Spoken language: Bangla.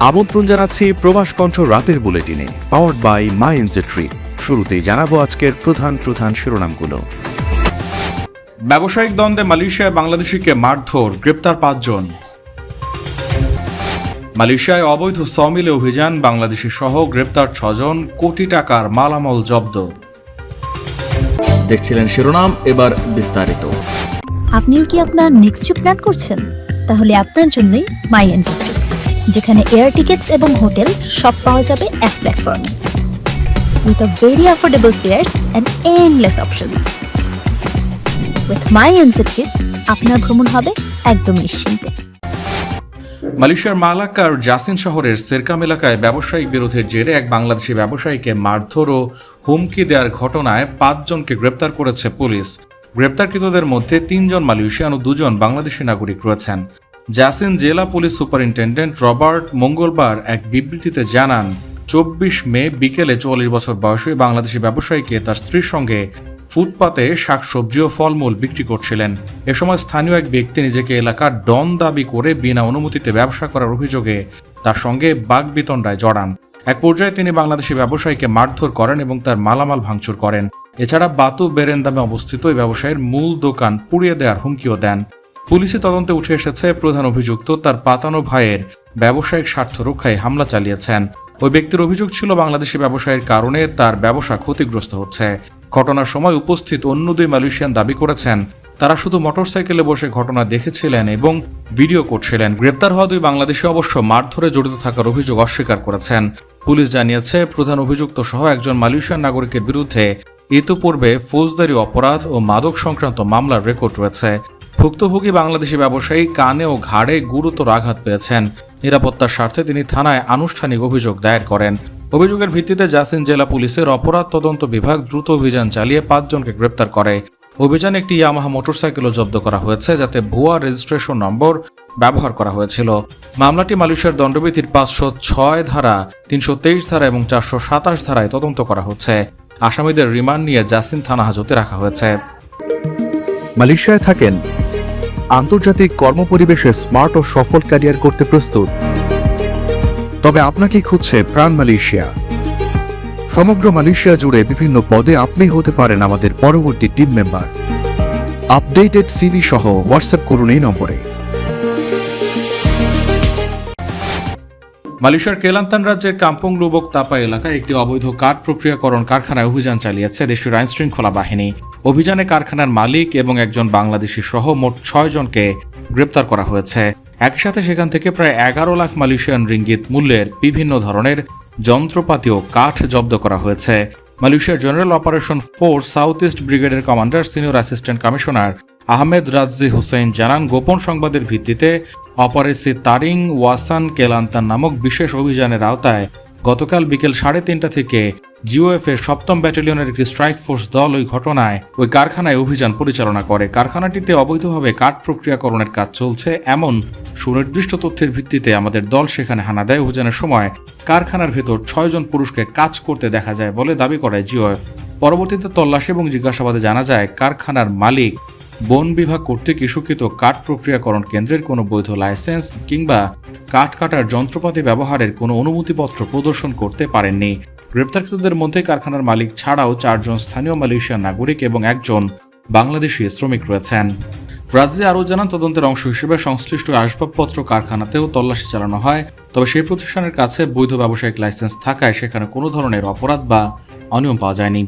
আমন্ত্রণ জানাচ্ছি প্রবাস কণ্ঠ রাতের বুলেটিনে, পাওয়ার্ড বাই মাই এনজেট্রি। শুরুতেই জানাবো আজকের প্রধান শিরোনামগুলো। ব্যবসায়িক দ্বন্দ্বে মালয়েশিয়ায় বাংলাদেশিকে মারধর, গ্রেপ্তার 5 জন। মালয়েশিয়ায় অবৈধ সমিলে অভিযান, বাংলাদেশি সহ গ্রেপ্তার 6 জন, কোটি টাকার মালামাল জব্দ। দেখছিলেন শিরোনাম, এবার বিস্তারিত। আপনিও কি আপনার নেক্সট ট্রিপ প্ল্যান করছেন? তাহলে আপনার জন্যই মাই এনজেট্রি, যেখানে এয়ার টিকেটস এবং হোটেল সব পাওয়া যাবে এক প্ল্যাটফর্মে, with a very affordable fares and endless options. With my এনজেট্রি আপনার ভ্রমণ হবে একদম নিশ্চিন্তে। মালয়েশিয়ার মালাক্কার জাসিন শহরের সেরকাম এলাকায় ব্যবসায়িক বিরোধের জেরে এক বাংলাদেশি ব্যবসায়ীকে মারধর ও হুমকি দেওয়ার ঘটনায় 5 জনকে গ্রেপ্তার করেছে পুলিশ। গ্রেপ্তারকৃতদের মধ্যে 3 জন মালয়েশিয়ান ও 2 জন বাংলাদেশি নাগরিক রয়েছেন। জাসিন জেলা পুলিশ সুপারিনটেন্ডেন্ট রবার্ট মঙ্গলবার এক বিবৃতিতে জানান, 24 মে বিকেলে 44 বছর বয়সী বাংলাদেশি ব্যবসায়ীকে তার স্ত্রীর সঙ্গে ফুটপাতে শাকসবজি ও ফলমূল বিক্রি করছিলেন। এ সময় স্থানীয় এক ব্যক্তি নিজেকে এলাকার ডন দাবি করে বিনা অনুমতিতে ব্যবসা করার অভিযোগে তার সঙ্গে বাগবিতণ্ডায় জড়ান। এক পর্যায়ে তিনি বাংলাদেশি ব্যবসায়ীকে মারধর করেন এবং তার মালামাল ভাঙচুর করেন। এছাড়া বাতু বেরেন্দামে অবস্থিত ওই ব্যবসায়ীর মূল দোকান পুড়িয়ে দেওয়ার হুমকিও দেন। পুলিশি তদন্তে উঠে এসেছে, প্রধান অভিযুক্ত তার পাতানো ভাইয়ের ব্যবসায়িক স্বার্থ রক্ষায় হামলা চালিয়েছেন। ওই ব্যক্তির অভিযোগ ছিল, বাংলাদেশি ব্যবসায়ীর কারণে তার ব্যবসা ক্ষতিগ্রস্ত হচ্ছে। ঘটনার সময় উপস্থিত অন্য 2 মালয়েশিয়ান দাবি করেছেন তারা শুধু মোটরসাইকেলে বসে ঘটনা দেখেছিলেন এবং ভিডিও করছিলেন। গ্রেপ্তার হওয়া 2 বাংলাদেশি অবশ্য মারধরে জড়িত থাকার অভিযোগ অস্বীকার করেছেন। পুলিশ জানিয়েছে, প্রধান অভিযুক্ত সহ একজন মালয়েশিয়ান নাগরিকের বিরুদ্ধে ইতিপূর্বে ফৌজদারি অপরাধ ও মাদক সংক্রান্ত মামলার রেকর্ড রয়েছে। ভুক্তভোগী বাংলাদেশি ব্যবসায়ী কানে ও ঘাড়ে গুরুতর আঘাত পেয়েছেন। নিরাপত্তার স্বার্থে তিনি থানায় আনুষ্ঠানিক অভিযোগ দায়ের করেন। অভিযোগের ভিত্তিতে জাসিন জেলা পুলিশের অপরাধ তদন্ত বিভাগ দ্রুত অভিযান চালিয়ে 5 জনকে গ্রেপ্তার করে। অভিযানে একটি ইয়ামাহা মোটরসাইকেলও জব্দ করা হয়েছে, যাতে ভুয়া রেজিস্ট্রেশন নম্বর ব্যবহার করা হয়েছিল। মামলাটি মালয়েশিয়ার দণ্ডবিধির 506 ধারা, 323 ধারা এবং 427 ধারায় তদন্ত করা হচ্ছে। আসামিদের রিমান্ড নিয়ে জাসিন থানা হাজতে রাখা হয়েছে। মালয়েশিয়ায় থাকেন, আন্তর্জাতিক কর্মপরিবেশে স্মার্ট ও সফল ক্যারিয়ার করতে প্রস্তুত? তবে আপনাকে খুঁজছে প্রাণ মালয়েশিয়া। সমগ্র মালয়েশিয়া জুড়ে বিভিন্ন পদে আপনি হতে পারেন আমাদের পরবর্তী টিম মেম্বার। আপডেটেড সিভি সহ হোয়াটসঅ্যাপ করুন এই নম্বরে। মালয়েশিয়ার কেলান্তান রাজ্যের কাম্পং লুবক তাপা এলাকায় একটি অবৈধ কাঠ প্রক্রিয়াকরণ কারখানায় অভিযান চালিয়েছে দেশটির আইন শৃঙ্খলা বাহিনী। অভিযানে কারখানার মালিক এবং একজন বাংলাদেশি সহ মোট 6 জনকে গ্রেপ্তার করা হয়েছে। একসাথে সেখান থেকে প্রায় 11 লাখ মালয়েশিয়ান রিঙ্গিত মূল্যের বিভিন্ন ধরনের যন্ত্রপাতি ও কাঠ জব্দ করা হয়েছে। মালয়েশিয়ার general operation force south east ব্রিগেডের commander senior assistant commissioner Ahmed Razi Hussein জানান, গোপন সংবাদের ভিত্তিতে অপারেসি তারিং ওয়াসান কেলান্তান নামক বিশেষ অভিযানের আওতায় গতকাল বিকেল 3:30 থেকে জিওএফ এর 7ম ব্যাটালিয়নের একটি স্ট্রাইক ফোর্স দল ওই কারখানায় অভিযান পরিচালনা করে। কারখানাটিতে অবৈধভাবে কাঠ প্রক্রিয়াকরণের কাজ চলছে এমন সুনির্দিষ্ট তথ্যের ভিত্তিতে আমাদের দল সেখানে হানা দেয়। অভিযানের সময় কারখানার ভেতর 6 জন পুরুষকে কাজ করতে দেখা যায় বলে দাবি করে জিওএফ। পরবর্তীতে তল্লাশি এবং জিজ্ঞাসাবাদে জানা যায়, কারখানার মালিক বন বিভাগ কর্তৃক ইস্যুকৃত কাঠ প্রক্রিয়াকরণ কেন্দ্রের কোনো বৈধ লাইসেন্স কিংবা কাঠ কাটার যন্ত্রপাতি ব্যবহারের কোনো অনুমতিপত্র প্রদর্শন করতে পারেননি। গ্রেপ্তারকৃতদের মধ্যে কারখানার মালিক ছাড়াও 4 জন স্থানীয় মালয়েশিয়ান নাগরিক এবং 1 জন বাংলাদেশি শ্রমিক রয়েছেন। রাজি আরও জানান, তদন্তের অংশ হিসেবে সংশ্লিষ্ট আসবাবপত্র কারখানাতেও তল্লাশি চালানো হয়। তবে সেই প্রতিষ্ঠানের কাছে বৈধ ব্যবসায়িক লাইসেন্স থাকায় সেখানে কোনো ধরনের অপরাধ বা অনিয়ম পাওয়া যায়নি।